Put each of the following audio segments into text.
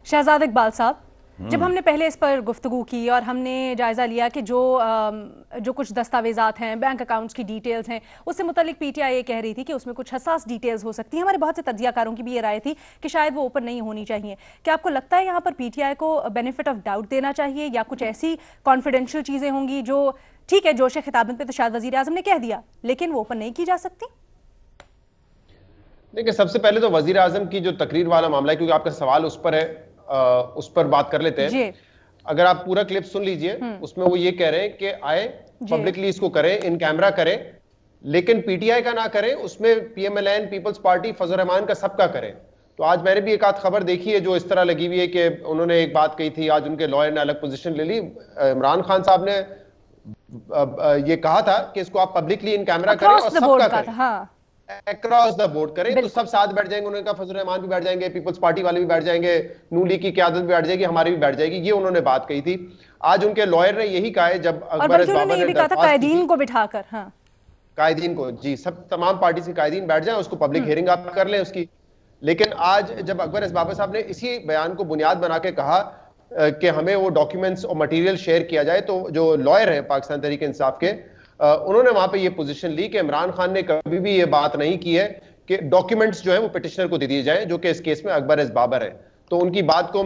शहजाद इकबाल साहब, जब हमने पहले इस पर गुफ्तगू की और हमने जायज़ा लिया कि जो कुछ दस्तावेज़ात हैं, बैंक अकाउंट्स की डिटेल्स हैं, उससे मुतल्लिक पीटीआई ये कह रही थी कि उसमें कुछ हसास डिटेल्स हो सकती हैं। हमारे बहुत से तज्जियाकारों की भी ये राय थी कि शायद वो ओपन नहीं होनी चाहिए। क्या आपको लगता है यहाँ पर पीटीआई को बेनिफिट ऑफ डाउट देना चाहिए, या कुछ ऐसी कॉन्फिडेंशियल चीज़ें होंगी जो ठीक है जोश खिताबत पे तो शायद वज़ीर आज़म ने कह दिया लेकिन वो ओपन नहीं की जा सकती? देखिए, सबसे पहले तो वजीर आजम की जो तकरीर वाला मामला है, क्योंकि आपका सवाल उस पर है, उस पर बात कर लेते हैं। अगर आप पूरा क्लिप सुन लीजिए, उसमें वो ये कह रहे हैं कि आए पब्लिकली इसको करें, इन कैमरा करें, लेकिन पीटीआई का ना करें, उसमें पीएमएलएन, पीपल्स पार्टी, फजल रहमान का सबका करें। तो आज मैंने भी एक आध खबर देखी है जो इस तरह लगी हुई है कि उन्होंने एक बात कही थी, आज उनके लॉयर ने अलग पोजीशन ले ली। इमरान खान साहब ने ये कहा था कि इसको आप पब्लिकली इन कैमरा करें और सबका करें, अक्रॉस द बोर्ड करें, तो सब साथ बैठ जाएंगे। उन्होंने कहा फजल रहमान भी बैठ जाएंगे, पीपल्स पार्टी वाले भी बैठ जाएंगे, नून लीग की क़यादत भी बैठ जाएगी, हमारी भी बैठ जाएगी। ये उन्होंने बात कही थी। आज उनके लॉयर ने यही कहा है, जब अकबर एस बाबर ने कहा था कायदीन को बिठाकर, हाँ कायदीन को, जी सब तमाम पार्टी से कायदीन बैठ जाएं, उसको पब्लिक हियरिंग आप कर लें उसकी। लेकिन आज जब अकबर एस बाबर साहब ने इसी बयान को बुनियाद बना के कहा कि हमें वो डॉक्यूमेंट्स और मटेरियल शेयर किया जाए, तो जो लॉयर है पाकिस्तान तहरीक इंसाफ के, उन्होंने वहां पे ये पोजीशन ली कि इमरान खान ने कभी भी ये बात नहीं की है कि डॉक्यूमेंट्स जो है वो पिटिशनर को दे दिए जाएं, जो कि इस केस में अकबर एस बाबर है। तो उनकी बात को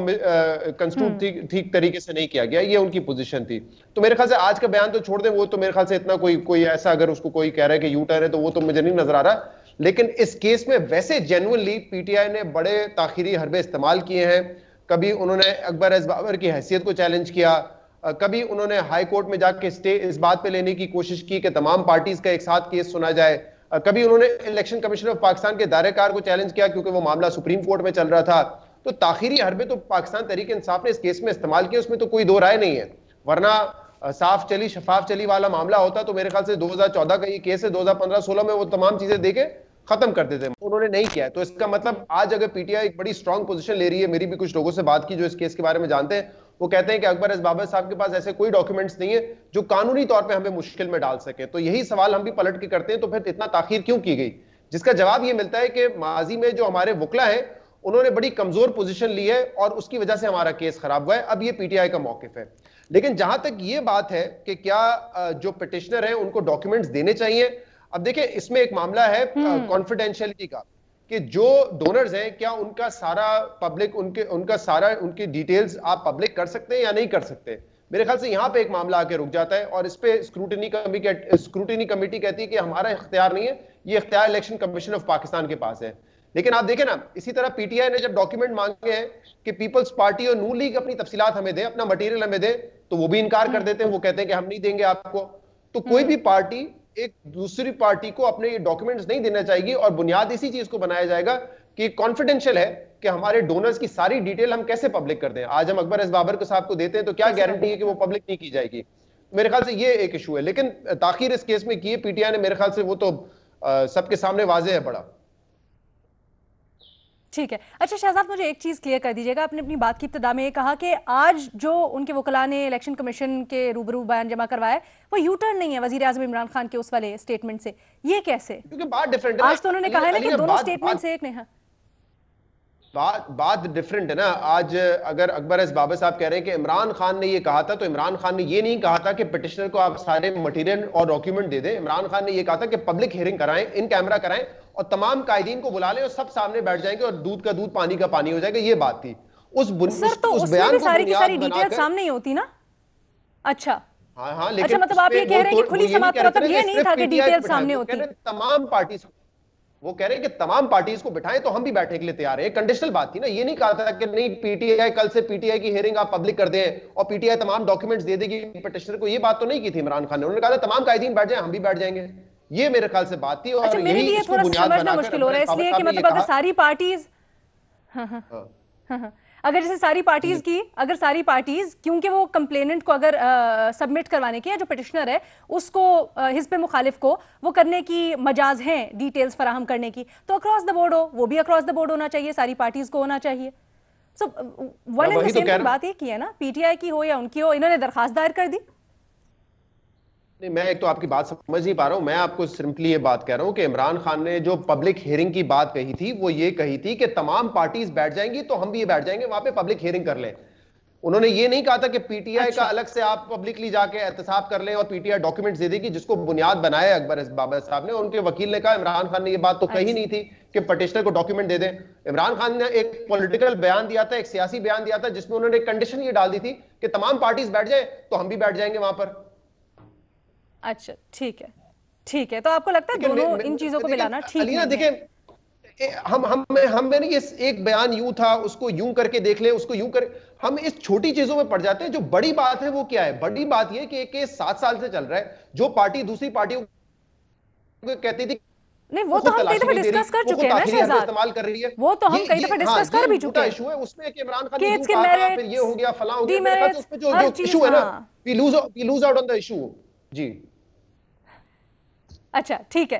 कंस्ट्रूट ठीक तरीके से नहीं किया गया, ये उनकी पोजीशन थी। तो मेरे ख्याल से आज का बयान तो छोड़ दें, वो तो मेरे ख्याल से इतना कोई ऐसा अगर उसको कोई कह रहा है कि यू टर्न है तो वो तो मुझे नहीं नजर आ रहा। लेकिन इस केस में वैसे जेन्युइनली पीटीआई ने बड़े ताखिरी हरबे इस्तेमाल किए हैं। कभी उन्होंने अकबर एस बाबर की हैसियत को चैलेंज किया, कभी उन्होंने हाई कोर्ट में जाके स्टे इस बात पे लेने की कोशिश की कि तमाम पार्टीज का एक साथ केस सुना जाए, कभी उन्होंने इलेक्शन कमीशन ऑफ पाकिस्तान के दायरेकार को चैलेंज किया क्योंकि वो मामला सुप्रीम कोर्ट में चल रहा था। तो ताखिरी हरबे तो पाकिस्तान तहरीक इंसाफ ने इस केस में इस्तेमाल किया, उसमें तो कोई दो राय नहीं है। वरना साफ चली शफाफ चली वाला मामला होता तो मेरे ख्याल से 2014 का ये केस है, 2015-16 में वो तमाम चीजें देके खत्म कर देते। उन्होंने नहीं किया है। तो इसका मतलब आज अगर पीटीआई एक बड़ी स्ट्रांग पोजीशन ले रही है, मेरी भी कुछ लोगों से बात की जो इस केस के बारे में जानते हैं, वो कहते हैं कि अकबर एस बाबर साहब के पास ऐसे कोई डॉक्यूमेंट्स नहीं है जो कानूनी तौर पे हमें मुश्किल में डाल सके। तो यही सवाल हम भी पलट के करते हैं, तो फिर इतना ताखीर क्यों की गई? जिसका जवाब ये मिलता है कि माजी में जो हमारे वकला हैं उन्होंने बड़ी कमजोर पोजीशन ली है और उसकी वजह से हमारा केस खराब हुआ है। अब ये पीटीआई का मौकिफ है। लेकिन जहां तक ये बात है कि क्या जो पिटिशनर है उनको डॉक्यूमेंट्स देने चाहिए, अब देखिए इसमें एक मामला है कॉन्फिडेंशियलिटी का, कि जो डोनर्स हैं क्या उनका सारा पब्लिक उनकी डिटेल्स आप पब्लिक कर सकते हैं या नहीं कर सकते। मेरे ख्याल से यहां पे एक मामला आके रुक जाता है और इस पे स्क्रूटिनी कमेटी कहती है कि हमारा इख्तियार नहीं है, ये इख्तियार इलेक्शन कमीशन ऑफ पाकिस्तान के पास है। लेकिन आप देखें ना, इसी तरह पीटीआई ने जब डॉक्यूमेंट मांगे हैं कि पीपल्स पार्टी और नून लीग अपनी तफसीलात हमें दे, अपना मटेरियल हमें दे, तो वो भी इनकार कर देते हैं। वो कहते हैं कि हम नहीं देंगे आपको। तो कोई भी पार्टी एक दूसरी पार्टी को अपने ये डॉक्यूमेंट्स नहीं देना चाहिए और बुनियाद इसी चीज को बनाया जाएगा कि कॉन्फिडेंशियल है कि हमारे डोनर्स की सारी डिटेल हम कैसे पब्लिक कर दें। आज हम अकबर एस बाबर को साहब को देते हैं तो क्या गारंटी है कि वो पब्लिक नहीं की जाएगी? मेरे ख्याल से ये एक इशू है। लेकिन ताखीर इस केस में की है पीटीआई ने, मेरे ख्याल से वो तो सबके सामने वाजे है बड़ा। ठीक है। अच्छा शहजाद, मुझे एक चीज़ क्लियर कर दीजिएगा, आपने अपनी बात की इब्तिदा में ये कहा कि आज जो उनके वकला ने इलेक्शन कमीशन के रूबरू बयान जमा करवाया है वो यू टर्न नहीं है वजीर आज़म इमरान खान के उस वाले स्टेटमेंट से। ये कैसे? क्योंकि बात डिफरेंट है। आज तो उन्होंने कहा है ना कि दोनों स्टेटमेंट से एक नहीं है। बात डिफरेंट है ना। आज अगर अकबर एस बाबर साहब कह रहे हैं कि इमरान खान ने ये कहा था, तो इमरान खान ने ये नहीं कहा था कि पिटिशनर को आप सारे मटेरियल और डॉक्यूमेंट दे दें। इमरान खान ने ये कहा था कि पब्लिक हियरिंग कराएं, इन कैमरा कराएं और तमाम कायदीन को बुला लें और सब सामने बैठ जाएंगे और दूध का दूध पानी का पानी हो जाएगा। ये बात थी। उस बयान को सारी की सारी डिटेल सामने ही होती ना। अच्छा हाँ, लेकिन अच्छा, मतलब आप ये कह रहे हैं कि खुली समाअत का मतलब ये नहीं था कि डिटेल सामने होती। तमाम पार्टी, वो कह रहे हैं कि तमाम पार्टीज को बिठाएं तो हम भी बैठने के लिए तैयार है। कंडीशनल बात थी ना। ये नहीं कहा था कि नहीं पीटीआई कल से पीटीआई की हियरिंग आप पब्लिक कर दें और पीटीआई तमाम डॉक्यूमेंट्स दे देगी पिटिशनर को। ये बात तो नहीं की थी इमरान खान ने। उन्होंने कहा था तमाम कायदीन बैठ जाएं, हम भी बैठ जाएंगे। ये मेरे ख्याल से बात थी। और अच्छा, मेरे लिए थोड़ा समझना मुश्किल हो रहा है इसलिए कि मतलब अगर सारी पार्टीज अगर जैसे सारी पार्टीज क्योंकि वो कंप्लेनेंट को अगर सबमिट करवाने की, जो पिटिशनर है उसको हिज़्ब मुखालिफ को वो करने की मजाज हैं डिटेल्स फराहम करने की, तो अक्रॉस द बोर्ड हो, वो भी अक्रॉस द बोर्ड होना चाहिए, सारी पार्टीज को होना चाहिए। So one and the same बात एक ही है ना, पीटीआई की हो या उनकी हो, इन्होंने दरखास्त दायर कर दी। नहीं, मैं एक तो आपकी बात समझ नहीं पा रहा हूं। मैं आपको सिंपली ये बात कह रहा हूं कि इमरान खान ने जो पब्लिक हियरिंग की बात कही थी वो ये कही थी कि तमाम पार्टीज बैठ जाएंगी तो हम भी ये बैठ जाएंगे, वहां पे पब्लिक हियरिंग कर लें। उन्होंने ये नहीं कहा था कि पीटीआई का अच्छा। अलग से आप पब्लिकली जाके एहतसाब कर लें और पीटीआई डॉक्यूमेंट्स दे देगी, जिसको बुनियाद बनाया अकबर बाबर साहब ने। उनके वकील ने कहा इमरान खान ने ये बात तो कही अच्छा। नहीं थी कि पटिशनर को डॉक्यूमेंट दे दें। इमरान खान ने एक पॉलिटिकल बयान दिया था, एक सियासी बयान दिया था, जिसमें उन्होंने एक कंडीशन ये डाल दी थी कि तमाम पार्टीज बैठ जाए तो हम भी बैठ जाएंगे वहां पर। अच्छा, ठीक है, ठीक है। तो आपको लगता है लेकिन दोनों इन चीजों को देखिए मिलाना ठीक अलीना, नहीं है? देखिए हम में ये एक बयान यूं था, उसको यूं करके देख ले, उसको यूं कर, हम इस छोटी चीजों में पड़ जाते हैं। जो बड़ी बात है वो क्या है? बड़ी बात ये कि एक केस 7 साल से चल रहा है, जो पार्टी दूसरी पार्टियों को कहती थी नहीं, वो वो तो खुद हम कई तलाशी दफा नहीं दे रही, डिस्कस कर वो चुके खुद हैं ना आखिरी हरबे शहजाद। इस्तेमाल कर रही है। वो तो हम कई दफा डिस्कस कर भी चुके झूठा हैं। इशू है। उसमें कि इमरान खान कि ने यूं इसके कहा था, फिर ये मेरिट्स, हो गया, फला हो गया। मेरे ख्याल से डीमेरिट्स, उसमें हर जो चीज। इशू है ना, हाँ। We lose out on the issue. जी। अच्छा, ठीक है।